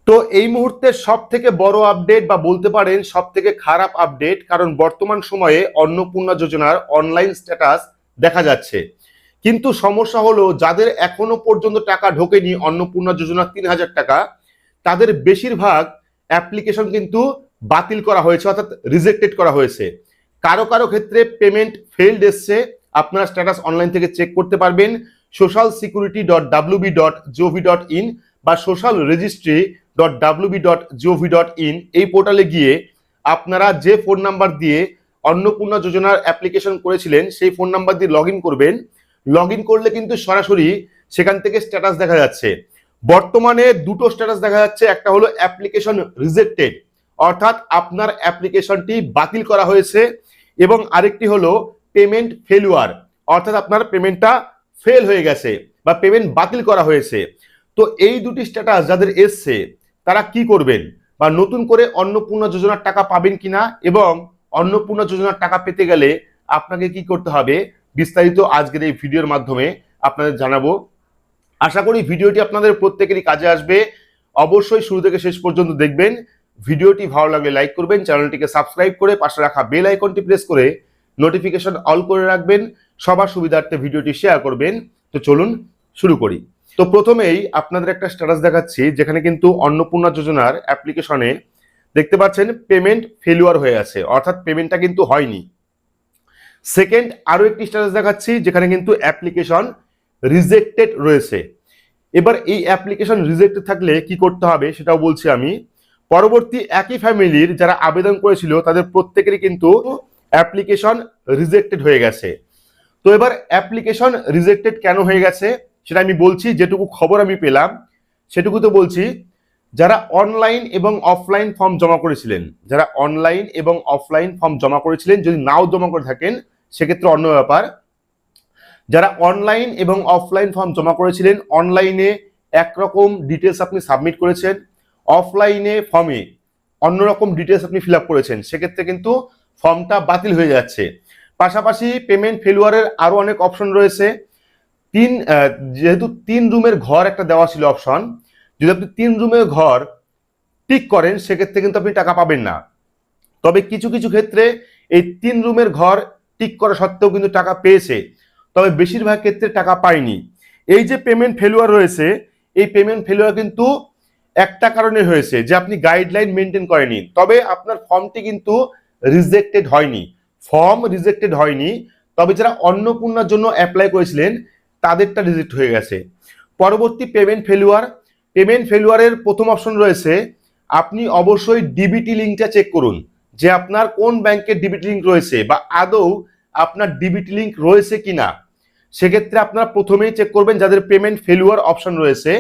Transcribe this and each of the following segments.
তো এই মুহূর্তে সব থেকে বড় আপডেট বা বলতে পারেন সব থেকে খারাপ আপডেট, কারণ বর্তমান সময়ে অন্নপূর্ণা যোজনার অনলাইন স্ট্যাটাস দেখা যাচ্ছে, কিন্তু সমস্যা হলো যাদের এখনো পর্যন্ত টাকা ঢোকেনি অন্নপূর্ণা যোজনার ৩,০০০ টাকা, তাদের বেশিরভাগ অ্যাপ্লিকেশন কিন্তু বাতিল করা হয়েছে, অর্থাৎ রিজেক্টেড করা হয়েছে। কারো কারো ক্ষেত্রে পেমেন্ট ফেইলড এসছে, আপনারা স্ট্যাটাস অনলাইন থেকে চেক করতে পারবেন socialsecurity.wb.gov.in বা socialregistry.wb.gov.in এই পোর্টালে গিয়ে আপনারা যে ফোন নাম্বার দিয়ে অন্নপূর্ণা যোজনার অ্যাপ্লিকেশন করেছিলেন সেই ফোন নাম্বার দিয়ে লগ ইন করবেন। লগ ইন করলে কিন্তু সরাসরি সেখান থেকে স্ট্যাটাস দেখা যাচ্ছে। বর্তমানে দুটো স্ট্যাটাস দেখা যাচ্ছে, একটা হলো অ্যাপ্লিকেশন রিজেক্টেড, অর্থাৎ আপনার অ্যাপ্লিকেশনটি বাতিল করা হয়েছে, এবং আরেকটি হলো পেমেন্ট ফেলুয়ার, অর্থাৎ আপনার পেমেন্টটা ফেল হয়ে গেছে বা পেমেন্ট বাতিল করা হয়েছে। তো এই দুটি স্ট্যাটাস যাদের এসছে তারা কি করবেন, বা নতুন করে অন্নপূর্ণা যোজনার টাকা পাবেন কিনা, এবং অন্নপূর্ণা যোজনার টাকা পেতে গেলে আপনাকে কি করতে হবে, বিস্তারিত আজকের এই ভিডিওর মাধ্যমে আপনাদের জানাবো। আশা করি ভিডিওটি আপনাদের প্রত্যেকেরই কাজে আসবে। অবশ্যই শুরু থেকে শেষ পর্যন্ত দেখবেন। ভিডিওটি ভালো লাগলে লাইক করবেন, চ্যানেলটিকে সাবস্ক্রাইব করে পাশে রাখা বেল আইকনটি প্রেস করে নোটিফিকেশন অল করে রাখবেন, সবার সুবিধার্থে ভিডিওটি শেয়ার করবেন। তো চলুন শুরু করি। তো প্রথমেই আপনাদের একটা স্ট্যাটাস দেখাচ্ছি, যেখানে কিন্তু অন্নপূর্ণা যোজনার অ্যাপ্লিকেশনে দেখতে পাচ্ছেন পেমেন্ট ফেলিওর হয়ে আছে, অর্থাৎ পেমেন্টটা কিন্তু হয়নি। সেকেন্ড আরো একটি স্ট্যাটাস দেখাচ্ছি, যেখানে কিন্তু অ্যাপ্লিকেশন রিজেক্টেড রয়েছে। এবার এই অ্যাপ্লিকেশন রিজেক্টেড থাকলে কি করতে হবে সেটাও বলছি আমি। পরবর্তী একই ফ্যামিলির যারা আবেদন করেছিল তাদের প্রত্যেকেরই কিন্তু অ্যাপ্লিকেশন রিজেক্টেড হয়ে গেছে। তো এবার অ্যাপ্লিকেশন রিজেক্টেড কেন হয়ে গেছে সেটা আমি বলছি, যেটুকু খবর আমি পেলাম সেটুকু তো বলছি। যারা অনলাইন এবং অফলাইন ফর্ম জমা করেছিলেন, যারা অনলাইন এবং অফলাইন ফর্ম জমা করেছিলেন, যদি নাও জমা করে থাকেন সেক্ষেত্রে অন্য ব্যাপার। যারা অনলাইন এবং অফলাইন ফর্ম জমা করেছিলেন, অনলাইনে একরকম ডিটেলস আপনি সাবমিট করেছেন, অফলাইনে ফর্মে অন্যরকম ডিটেলস আপনি ফিল আপ করেছেন, সেক্ষেত্রে কিন্তু ফর্মটা বাতিল হয়ে যাচ্ছে। পাশাপাশি পেমেন্ট ফেলুয়ারের আরো অনেক অপশন রয়েছে। যেহেতু 3 রুমের ঘর একটা দেওয়া ছিল অপশন, যদি আপনি 3 রুমের ঘর টিক করেন সেক্ষেত্রে কিন্তু আপনি টাকা পাবেন না। তবে কিছু কিছু ক্ষেত্রে এই 3 রুমের ঘর টিক করা সত্ত্বেও কিন্তু টাকা পেয়েছে, তবে বেশিরভাগ ক্ষেত্রে টাকা পায়নি। এই যে পেমেন্ট ফেলুয়ার রয়েছে, এই পেমেন্ট ফেলুয়ার কিন্তু একটা কারণে হয়েছে যে আপনি গাইডলাইন মেনটেন করেনি, তবে আপনার ফর্মটি কিন্তু রিজেক্টেড হয়নি। ফর্ম রিজেক্টেড হয়নি, তবে যারা অন্নপূর্ণার জন্য অ্যাপ্লাই করেছিলেন তাদেরটা রিজেক্ট হয়ে গেছে। পরবর্তী পেমেন্ট ফেলুয়ার, পেমেন্ট ফেলুয়ারের প্রথম অপশন রয়েছে, আপনি অবশ্যই ডিবিটি লিঙ্কটা চেক করুন যে আপনার কোন ব্যাংকের ডিবিটি লিঙ্ক রয়েছে বা আদৌ আপনার ডিবিটি লিঙ্ক রয়েছে কিনা। সেক্ষেত্রে আপনারা প্রথমেই চেক করবেন যাদের পেমেন্ট ফেলুয়ার অপশন রয়েছে,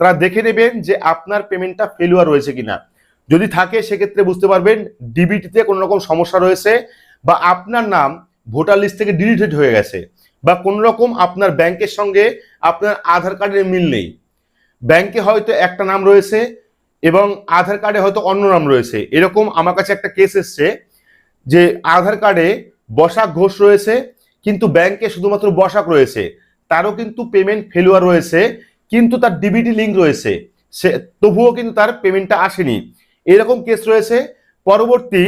তারা দেখে নেবেন যে আপনার পেমেন্টটা ফেলুয়ার রয়েছে কিনা। যদি থাকে সেক্ষেত্রে বুঝতে পারবেন ডিবিটিতে কোনো রকম সমস্যা রয়েছে, বা আপনার নাম ভোটার লিস্ট থেকে ডিলিটেড হয়ে গেছে, বা কোনো রকম আপনার ব্যাংকের সঙ্গে আপনার আধার কার্ডের মিল নেই। ব্যাংকে হয়তো একটা নাম রয়েছে এবং আধার কার্ডে হয়তো অন্য নাম রয়েছে। এরকম আমার কাছে একটা কেস এসছে যে আধার কার্ডে বসাক ঘোষ রয়েছে কিন্তু ব্যাংকে শুধুমাত্র বসাক রয়েছে, তারও কিন্তু পেমেন্ট ফেলুয়ার রয়েছে, কিন্তু তার ডিবিটি লিঙ্ক রয়েছে, সে তবুও কিন্তু তার পেমেন্টটা আসেনি। এরকম কেস রয়েছে। পরবর্তী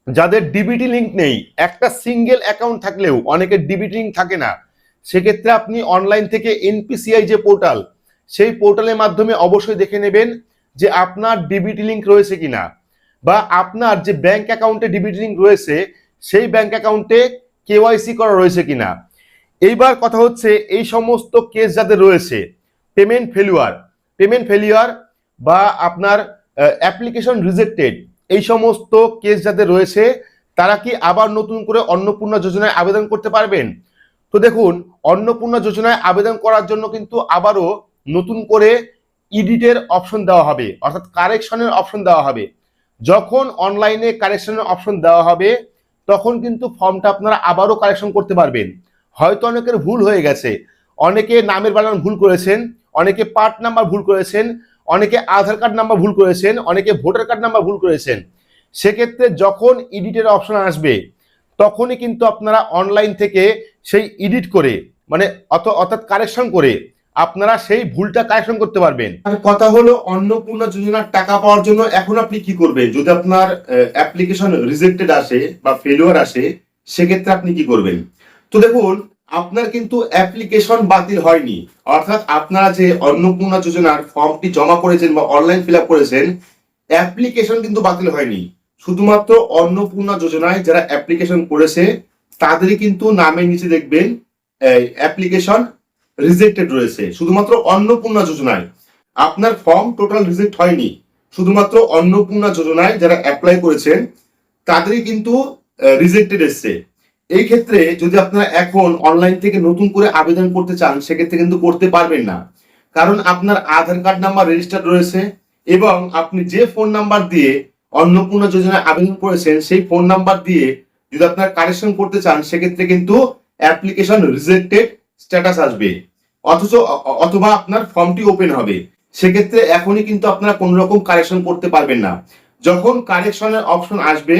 যাদের ডিবিটি লিঙ্ক নেই, একটা সিঙ্গেল অ্যাকাউন্ট থাকলেও অনেকের ডিবিটি লিঙ্ক থাকে না, সেক্ষেত্রে আপনি অনলাইন থেকে এনপিসিআই যে পোর্টাল, সেই পোর্টালের মাধ্যমে অবশ্যই দেখে নেবেন যে আপনার ডিবিটি লিঙ্ক রয়েছে কিনা, বা আপনার যে ব্যাংক অ্যাকাউন্টে ডিবিটি লিঙ্ক রয়েছে সেই ব্যাংক অ্যাকাউন্টে কেওয়াইসি করা রয়েছে কিনা। এইবার কথা হচ্ছে এই সমস্ত কেস যাদের রয়েছে, পেমেন্ট ফেলিওর বা আপনার অ্যাপ্লিকেশন রিজেক্টেড, এই সমস্ত কেস যাদের রয়েছে তারা কি আবার নতুন করে অন্নপূর্ণা যোজনায় আবেদন করতে পারবেন? তো দেখুন, অন্নপূর্ণা যোজনায় আবেদন করার জন্য কিন্তু আবারও নতুন করে এডিটের অপশন দেওয়া হবে, অর্থাৎ কারেকশনের অপশন দেওয়া হবে। যখন অনলাইনে কারেকশনের অপশন দেওয়া হবে তখন কিন্তু ফর্মটা আপনারা আবারও কারেকশন করতে পারবেন। হয়তো অনেকের ভুল হয়ে গেছে, অনেকে নামের বানান ভুল করেছেন, অনেকে পার্ট নাম্বার ভুল করেছেন, অনেকে আধার কার্ড নাম্বার ভুল করেছেন, অনেকে ভোটার কার্ড নাম্বার ভুল করেছেন। সেক্ষেত্রে যখন এডিটের অপশন আসবে তখনই কিন্তু আপনারা অনলাইন থেকে সেই এডিট করে, মানে অর্থাৎ কারেকশন করে আপনারা সেই ভুলটা কারেকশন করতে পারবেন। আর কথা হলো অন্নপূর্ণা যোজনার টাকা পাওয়ার জন্য এখন আপনি কি করবেন? যদি আপনার অ্যাপ্লিকেশন রিজেক্টেড আসে বা ফেলিওর আসে, সেক্ষেত্রে আপনি কি করবেন? তো দেখুন, আপনার কিন্তু অ্যাপ্লিকেশন বাতিল হয়নি, অর্থাৎ আপনারা যে অন্নপূর্ণা যোজনার ফর্মটি জমা করেছেন বা অনলাইন ফিল আপ করেছেন, অ্যাপ্লিকেশন কিন্তু বাতিল হয়নি। শুধুমাত্র অন্নপূর্ণা যোজনায় যারা অ্যাপ্লিকেশন করেছে তাদেরই কিন্তু নামের নিচে দেখবেন অ্যাপ্লিকেশন রিজেক্টেড রয়েছে, শুধুমাত্র অন্নপূর্ণা যোজনায়। আপনার ফর্ম টোটাল রিজেক্ট হয়নি, শুধুমাত্র অন্নপূর্ণা যোজনায় যারা অ্যাপ্লাই করেছেন তাদেরই কিন্তু রিজেক্টেড এসছে। এই ক্ষেত্রে যদি আপনারা এখন অনলাইন থেকে নতুন করে আবেদন করতে চান, সেক্ষেত্রে কিন্তু করতে পারবেন না, কারণ আপনার আধার কার্ড নাম্বার রেজিস্টার্ড রয়েছে এবং আপনি যে ফোন নাম্বার দিয়ে অন্নপূর্ণা যোজনায় আবেদন করেছেন সেই ফোন নাম্বার দিয়ে যদি আপনারা কারেকশন করতে চান, সেক্ষেত্রে কিন্তু অ্যাপ্লিকেশন রিজেক্টেড স্ট্যাটাস আসবে, অথবা আপনার ফর্মটি ওপেন হবে। সেক্ষেত্রে এখনই কিন্তু আপনারা কোন রকম কারেকশন করতে পারবেন না। যখন কারেকশনের অপশন আসবে,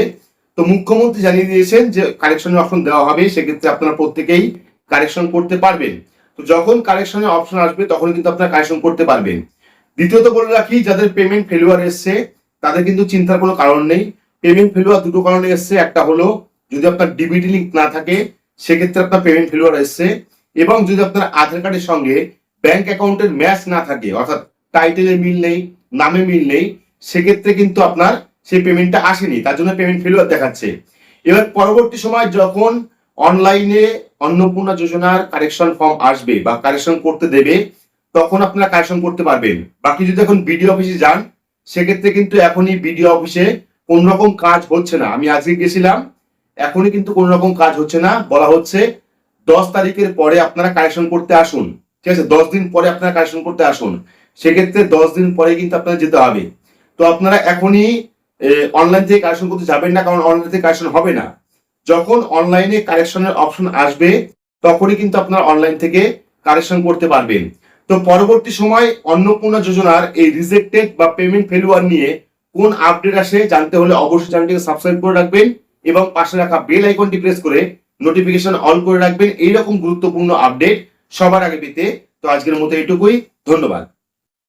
তো মুখ্যমন্ত্রী জানিয়ে দিয়েছেন যে কারেকশনের অপশন দেওয়া হবে, সেক্ষেত্রে আপনারা প্রত্যেকেই কারেকশন করতে পারবেন। তো যখন কারেকশনের অপশন আসবে তখন কিন্তু আপনারা কারেকশন করতে পারবেন। দ্বিতীয়ত বলে রাখি, যাদের পেমেন্ট ফেলিওর এসছে তাদের কিন্তু চিন্তার কোনো কারণ নেই। পেমেন্ট ফেলিওর দুটো কারণে এসছে, একটা হলো যদি আপনার ডিবিটি লিঙ্ক না থাকে, সেক্ষেত্রে আপনার পেমেন্ট ফেলিওর এসছে, এবং যদি আপনার আধার কার্ডের সঙ্গে ব্যাংক অ্যাকাউন্টের ম্যাচ না থাকে, অর্থাৎ টাইটেলের মিল নেই, নামে মিল নেই, সেক্ষেত্রে কিন্তু আপনার সেই পেমেন্টটা আসেনি, তার জন্য পেমেন্ট ফেলিওর দেখাচ্ছে। এবার পরবর্তী সময় যখন অনলাইনে অন্নপূর্ণা যোজনার কারেকশন ফর্ম আসবে বা কারেকশন করতে দেবে, তখন আপনারা কারেকশন করতে পারবেন। বাকি যদি এখন বিডিও অফিসে যান, সেক্ষেত্রে কিন্তু এখনই বিডিও অফিসে কোন রকম কাজ হচ্ছে না। আমি আজকে গেছিলাম, এখনই কিন্তু কোন রকম কাজ হচ্ছে না। বলা হচ্ছে 10 তারিখের পরে আপনারা কারেকশন করতে আসুন, ঠিক আছে? 10 দিন পরে আপনারা কারেকশন করতে আসুন। সেক্ষেত্রে 10 দিন পরে কিন্তু আপনারা যেতে হবে। তো আপনারা এখনই অনলাইন থেকে কারেকশন করতে যাবেন না, কারণ অনলাইন থেকে কারেকশন হবে না। যখন অনলাইনে কারেকশনের অপশন আসবে তখনই কিন্তু আপনারা অনলাইন থেকে কারেকশন করতে পারবেন। তো পরবর্তী সময় অন্নপূর্ণা যোজনার এই রিজেক্টেড বা পেমেন্ট ফেলিওর নিয়ে কোন আপডেট আসে জানতে হলে অবশ্যই চ্যানেলটিকে সাবস্ক্রাইব করে রাখবেন এবং পাশে রাখা বেল আইকনটি প্রেস করে নোটিফিকেশন অন করে রাখবেন এইরকম গুরুত্বপূর্ণ আপডেট সবার আগে পেতে। তো আজকের মতো এইটুকুই, ধন্যবাদ।